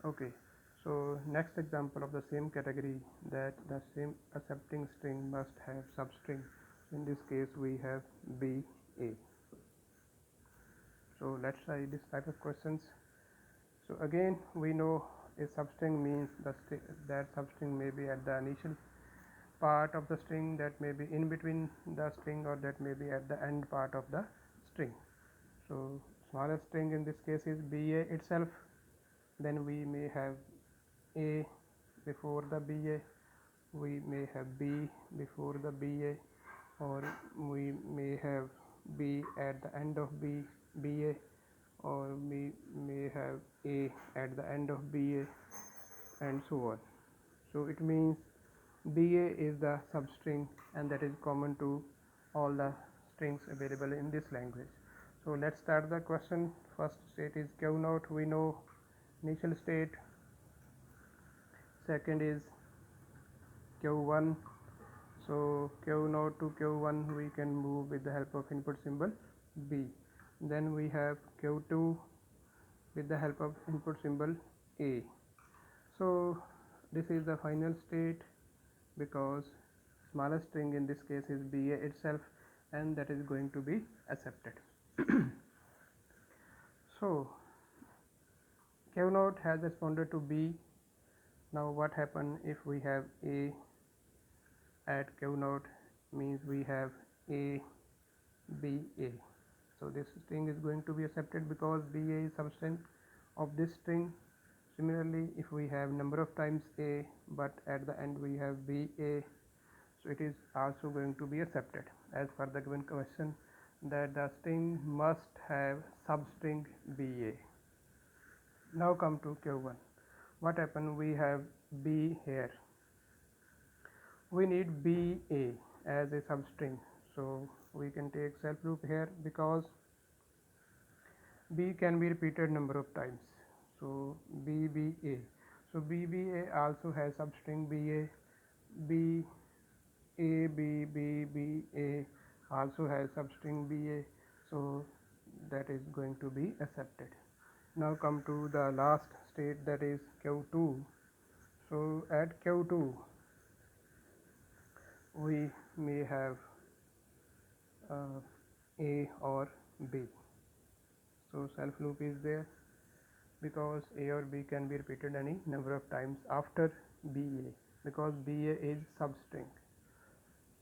Okay, so next example of the same category, that the same accepting string must have substring. In this case we have B A. So let's try this type of questions. So again we know a substring means that substring may be at the initial part of the string, that may be in between the string, or that may be at the end part of the string. So smallest string in this case is BA itself. Then we may have A before the BA, we may have B before the BA, or we may have B at the end of BA, or we may have A at the end of BA, and so on. So it means BA is the substring, and that is common to all the strings available in this language. So let's start the question. First state is Q0, we know initial state. Second is Q1. So Q0 to Q1 we can move with the help of input symbol B. Then we have Q2 with the help of input symbol A. So this is the final state, because smallest string in this case is BA itself, and that is going to be accepted. So Q0 has responded to B. Now what happen if we have A at Q0? Means we have A B A. So this string is going to be accepted because BA is substring of this string. Similarly, if we have number of times A but at the end we have BA, so it is also going to be accepted as per the given question, that the string must have substring BA. Now come to Q1. What happened? We have B here. We need BA as a substring, so we can take self loop here, because B can be repeated number of times. So BBA. So BBA also has substring BA. B A B B B A also has substring BA. So that is going to be accepted. Now come to the last state, that is Q2. So at Q2 we may have A or B. So self loop is there, because A or B can be repeated any number of times after BA, because BA is substring.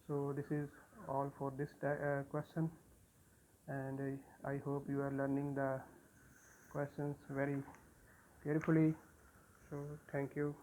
So this is all for this question, and I hope you are learning the questions very carefully. So thank you.